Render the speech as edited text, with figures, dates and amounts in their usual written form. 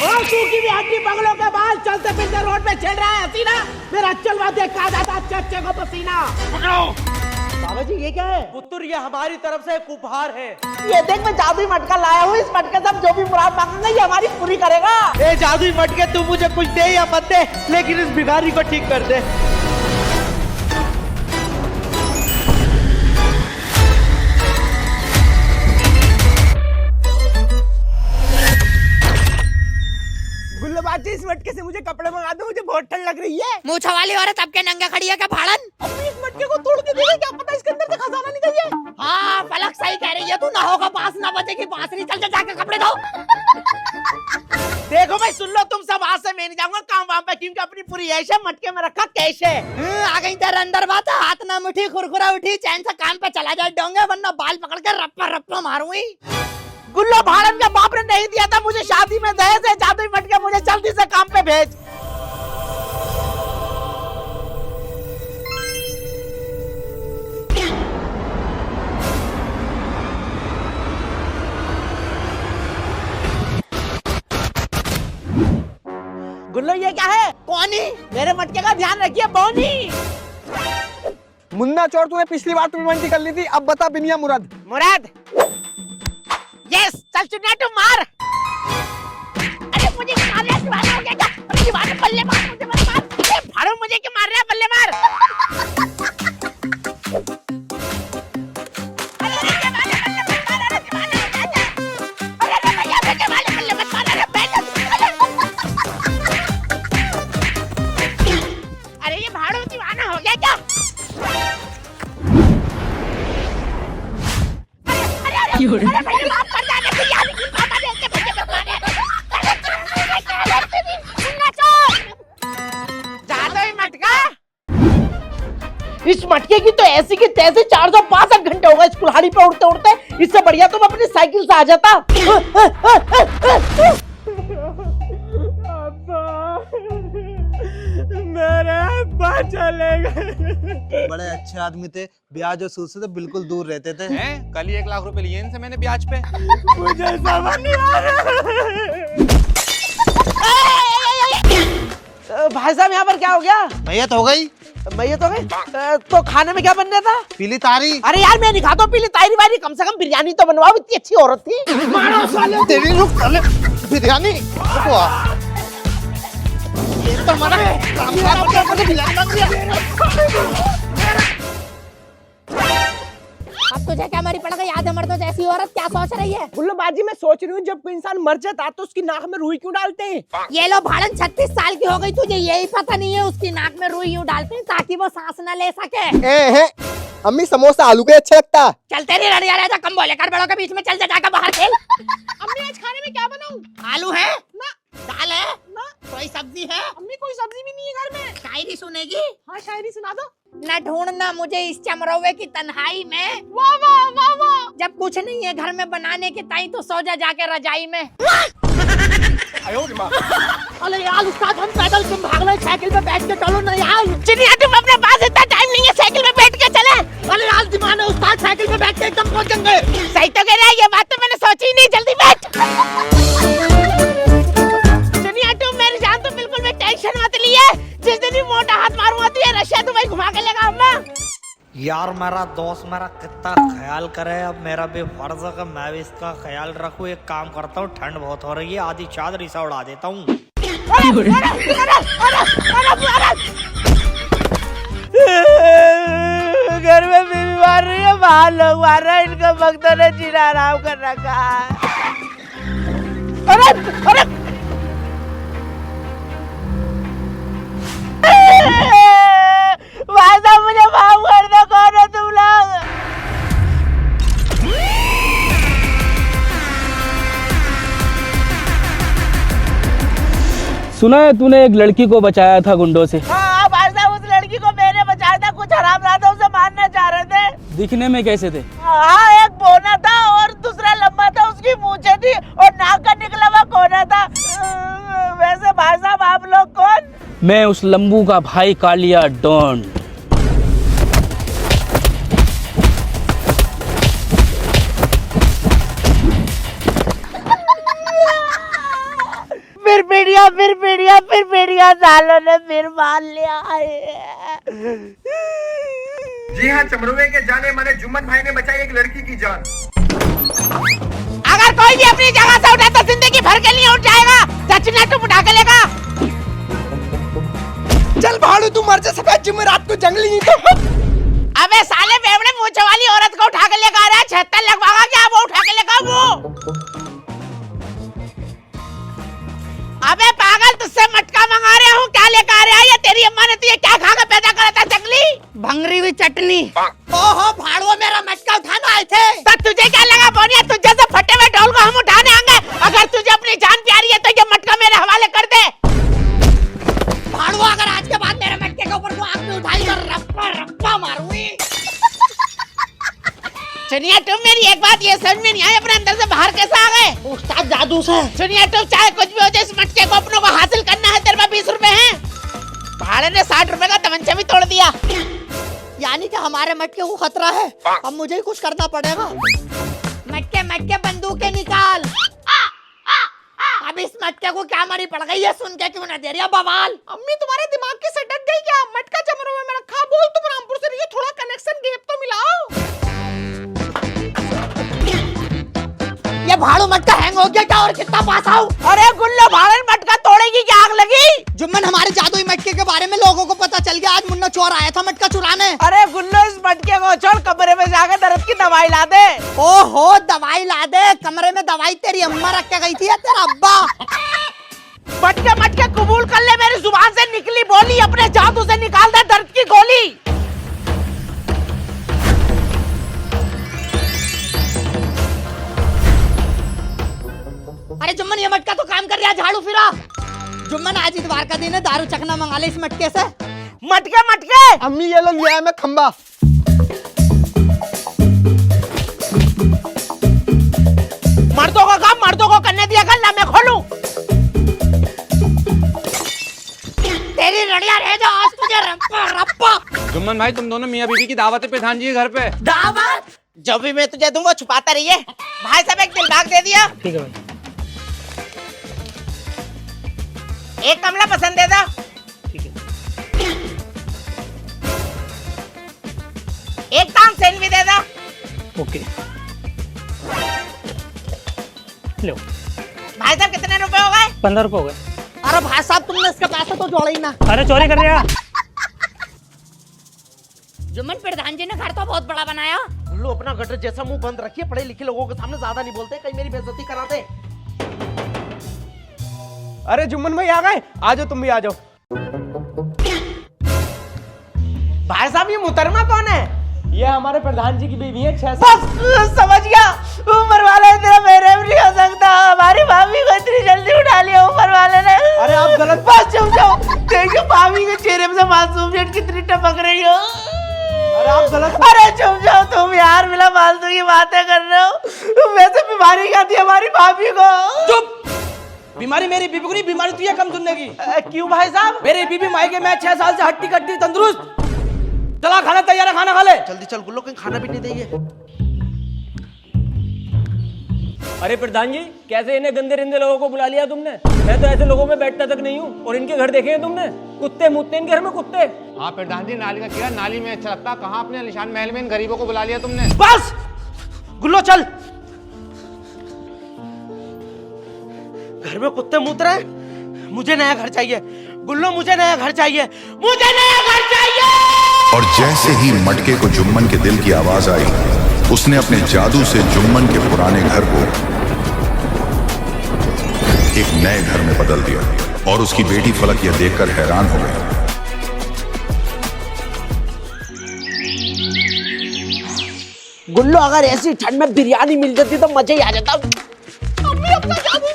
और तू की भी हड्डी बंगलों के बाल चलते फिरते रोड पे छेड़ रहा है हसीना। मेरा चलवा देख कहा जाता चच्चे को पसीना। पकड़ो। बाबा जी ये क्या है? पुत्र ये हमारी तरफ से एक उपहार है। ये देख मैं जादुई मटका लाया हूँ। इस मटके से हम जो भी मुराद मांगेंगे ये हमारी पूरी करेगा। ए जादुई मटके तू मुझे कुछ दे या मत दे, लेकिन इस भिखारी को ठीक कर दे। गुल्लबाजी इस मटके से मुझे कपड़े मंगा दो, मुझे बहुत ठंड लग रही है। मूछा वाली औरत अब के नंगे खड़ी है क्या भाड़न? अपनी इस मटके को तोड़ के देखे, क्या पता इसके अंदर से खजाना निकल जाए। हाँ फलक सही कह रही है तू, ना होगा बांस ना बजेगी बांसुरी, चल जा जाके कपड़े धो। देखो भाई सुन लो तुम सब, आज से मैं नहीं जाऊंगा काम वाम पे, क्योंकि अपनी पूरी ऐश है मटके में रखा कैश है। आ गई तेरे अंदर बात, हाथ ना मुठी खुरखुरा उठी, चैन से काम पे चला जाए डोंगे, वरना बाल पकड़ के रप्पा रप्पा मारूंगी। गुल्लो भाड़न के बाप ने नहीं दिया था मुझे शादी में दहेज है, जादुई मटके मुझे जल्दी से काम पे भेज। गुल्लो ये क्या है? कौनी? मेरे मटके का ध्यान रखिए बोनी। मुन्ना चोर तूने पिछली बार पेमेंट कर ली थी, अब बता बिनिया मुराद। मुराद यस चल चुनिया तू मार। अरे मुझे क्यों मार रहा है, दीवाना हो गया क्या? अरे दीवाना बल्ले मार, मुझे मत मार। अरे भाड़ो मुझे क्यों मार रहा है, बल्ले मार। अरे दीवाना बल्ले मत मार, अरे दीवाना हो गया क्या? अरे भैया दीवाना बल्ले मत मार, अरे बैठ। अरे ये भाड़ो दीवाना हो गया क्या? अरे भैया माफ कर दे, अरे यार पापा ने इसके बच्चे पे मारे। मुन्ना चोर जादुई मटका। इस मटके की तो ऐसी की तैसी 465 घंटे हो गए इस कुल्हाड़ी पे उड़ते उड़ते। इससे बढ़िया तो मैं अपनी साइकिल से आ जाता। मेरे अब्बा चले गए। बड़े अच्छे आदमी थे, ब्याज और सूद से तो बिल्कुल दूर रहते थे। हैं? कल ही 1 लाख रुपए लिए इनसे मैंने ब्याज पे। मुझे समझ नहीं आ रहा। भाई साहब यहाँ पर क्या हो गया? मैयत हो गई। मैयत हो गई? तो खाने में क्या बनना था? पीली तारी। अरे यार मैं नहीं खाता पीली तारी वारी, कम से कम बिरयानी तो बनवाओ, इतनी अच्छी औरत थी। मारो साले। तेरी रुक साले बिरयानी। ये तो हमारा अब तुझे क्या मरी पड़ गई आधे मर्दों जैसी औरत, क्या सोच रही है? गुल्लबाजी मैं सोच रही हूँ जब कोई इंसान मर जाता तो उसकी नाक में रुई क्यों डालते हैं? ये लो भाड़न 36 साल की हो गई, तुझे यही पता नहीं है उसकी नाक में रुई यूं डालते हैं ताकि वो सांस न ले सके। अम्मी समोसा आलू के अच्छा लगता। चल तेरी लड़िया रहता, कम बोले कर, बड़ों के बीच में चल जा जाकर बाहर खेल। अम्मी आज खाने में क्या बनाऊं? आलू है ना। दाल है ना। कोई सब्जी है? अम्मी कोई सब्जी भी नहीं है घर में। शायरी सुनेगी? हाँ शायरी सुना दो। न ढूंढना मुझे इस चमरौवे की तन्हाई में, वाह वाह वाह वाह। जब कुछ नहीं है घर में बनाने के ताई तो सो जा जाके रजाई में। अरे यार उस्ताद हम पैदल क्यों भाग रहे, साइकिल पे बैठ के चलो ना यार। चिड़िया तुम अपने पास इतना टाइम नहीं है साइकिल में बैठ के चले। अरे यार दिमाग है उस्ताद, साइकिल पे बैठ के एकदम पहुंचेंगे। सही तो कह रहा है, ये बात तो मैंने सोची ही नहीं, जल्दी बैठ। चिड़िया तुम मेरी जान तो बिल्कुल भी टेंशन मत लिए, जिस दिन भी मोटा हाथ मारूंगा तो ये रशिया तुम्हें घुमा के लेगा अम्मा। यार मेरा दोस्त मेरा कितना ख्याल करे, अब मेरा भी फर्ज है कि मैं भी इसका ख्याल रखूं। एक काम करता हूँ, ठंड बहुत हो रही है, आधी चादर सा उड़ा देता हूँ। घर में बीवी मार रही है, बाहर लोग मार रहे हैं, इनका भक्तों ने जीना आराम कर रखा है। अरे अरे भाई साहब मुझे माफ कर दो, कौन हो तुम लोग? सुना है तूने एक लड़की को बचाया था गुंडों से? हाँ भाई साहब उस लड़की को मैंने बचाया था, कुछ हरामजादे उसे मारना चाह रहे थे। दिखने में कैसे थे? हाँ एक बोना था और दूसरा लंबा था, उसकी मूंछें थी और नाक का निकला हुआ कोना था। वैसे भाई साहब आप लोग कौन? मैं उस लंबू का भाई कालिया डॉन। फिर पीढ़िया सालों ने फिर मान लिया जी हाँ, चमरुए के जाने माने जुम्मन भाई ने बचाई एक लड़की की जान। अगर कोई भी अपनी जगह से उठे तो जिंदगी भर के लिए उठ जाएगा। सचिन तुम उठा के लेगा। चल भाड़ू, तू मर जा सफेद जुमेरात को जंगली नहीं तो। अबे साले बेवड़े मूंछ वाली औरत को उठा के लेकर आ रहा है। 76 लगवागा क्या? वो उठा के लेगा वो। अबे पागल, तुझसे मटका मंगा रहा हूँ, क्या लेकर आ रहा है? ये तेरी अम्मा ने तुझे क्या खा के पैदा करा था जंगली? भंगरी हुई चटनी। ओहो भाड़ुआ, मेरा मटका उठाना आए थे। तो तुझे क्या लगा बोनिया, तुझे से फटे हुए ढोल को हम उठाने आएंगे? अगर तुझे अपनी जान प्यारी है तो ये मटका मेरे हवाले कर दे। भाड़ुआ, अगर आज के बाद मेरे मटके के ऊपर को आग में उठाई तो रप्पा रप्पा मारूंगी। सुनिए तुम, मेरी एक बात ये समझ में नहीं आई, अपने अंदर से बाहर कैसे आ गए? उस्ताद जादू से। सुनिए तुम, चाहे कुछ भी हो जाए, इस मटके को अपनों को हासिल करना है। तेरे पास 20 रुपए हैं। भाड़े ने 60 रुपए का तमंचा भी तोड़ दिया। यानी कि हमारे मटके को खतरा है। अब मुझे ही कुछ करना पड़ेगा। मटके बंदूकें निकाल। अब इस मटके को क्या मरी पड़ गई है सुन के, क्यों ना दे रही है बवाल? अम्मी तुम्हारे दिमाग की सटक गई क्या? मटका चमरों में रखा, बोल तुम रामपुर से नहीं, थोड़ा कनेक्शन गैप तो मिलाओ। ये भाड़ू मटका हैंग हो गया क्या? और कितना पास आऊं? अरे गुल्लो, भाड़े ने मटका तोड़ेगी क्या? आग लगी? जुम्मन, हमारे जादुई मटके के बारे में लोगों को पता चल गया। आज मुन्ना चोर आया था मटका चुराने। अरे गुल्लो, इस मटके को छोड़, कमरे में जाकर दर्द की दवाई ला दे। ओहो, दवाई ला दे? कमरे में दवाई तेरी अम्मा रख के गई थी या तेरा अब्बा? मटके कबूल कर ले, मेरी जुबान से निकली बोली अपने जादू से निकाल दे दर्द की गोली। अरे जुम्मन, ये मटका तो काम कर रहा है, झाड़ू फिरा। जुम्मन, आज इतवार का दिन है, दारू चखना मंगा ले इस मटके से। मटके अम्मी ये लो, लिया है मैं खंबा। मर्दों का काम मर्दों को करने दिया कर, ना मैं खोलूं। तेरी लड़िया रह जा, आज तुझे रप्पा रप्पा। जुम्मन भाई, तुम दोनों मियाँ बीवी की दावत है प्रधान जी के घर पे। दावत? जो भी मैं तुझे दूं वो छुपाता रहिए। भाई साहब, एक दिलबाग दे दिया। ठीक है भाई। एक कमला पसंद दे दो। ठीक है। एक ताम सेन भी दे दो। ओके, लो। भाई साहब, कितने रुपए हो गए? 15 रुपए हो गए। अरे भाई साहब, तुमने इसके पैसे तो जोड़े ही ना। अरे चोरी कर रहा। जुम्मन, प्रधान जी ने घर तो बहुत बड़ा बनाया। लो, अपना गटर जैसा मुंह बंद रखिए, पढ़े लिखे लोगों के सामने ज्यादा नहीं बोलते, कहीं मेरी बेइज्जती कराते। अरे जुम्मन भाई आ गए, आ जाओ, तुम भी आ जाओ। भाई साहब, ये मुहतरमा कौन है? ये हमारे प्रधान जी की बीवी है। 6 बस समझ गया, ऊपर वाले तेरा मेरे भी नहीं हो सकता। हमारी भाभी को इतनी जल्दी उठा लिया ऊपर वाले ने। अरे आप गलत। बस चुप जाओ, देखो भाभी के चेहरे में से मासूमियत कितनी टपक रही हो। अरे आप गलत। अरे चुप जाओ तुम यार, मिला फालतू की बातें कर रहे हो। वैसे बीमारी क्या थी हमारी भाभी को? चुप। बीमारी मेरी बीबी को नहीं, बीमारी तुझे कम सुनने की। क्यों भाई साहब? मेरी बीबी मायके में 6 साल से हट्टी कट्टी तंदुरुस्त। चला, खाना तैयार है, खाना खा ले। जल्दी चल गुल्लो, कहीं खाना भी नहीं देंगे। अरे प्रधान जी, कैसे इन्हें गंदे रिंदे लोगों को बुला लिया तुमने? मैं तो ऐसे लोगों में बैठता तक नहीं हूँ। और इनके घर देखे हैं तुमने? कुत्ते मुत्ते इनके घर में, कुत्ते। हाँ प्रधान जी, नाली का किया, नाली में अच्छा लगता। कहाँ अपने निशान महल में इन गरीबों को बुला लिया तुमने? बस गुल्लो, चल। घर में कुत्ते मूत रहे, मुझे नया घर चाहिए। गुल्लो, मुझे नया घर चाहिए, मुझे नया घर चाहिए। और जैसे ही मटके को जुम्मन के दिल की आवाज आई, उसने अपने जादू से जुम्मन के पुराने घर को एक नए घर में बदल दिया। और उसकी बेटी फलक यह देखकर हैरान हो गई। गुल्लो, अगर ऐसी ठंड में बिरयानी मिल जाती तो मजा ही आ जाता। अम्मी, अपना जादू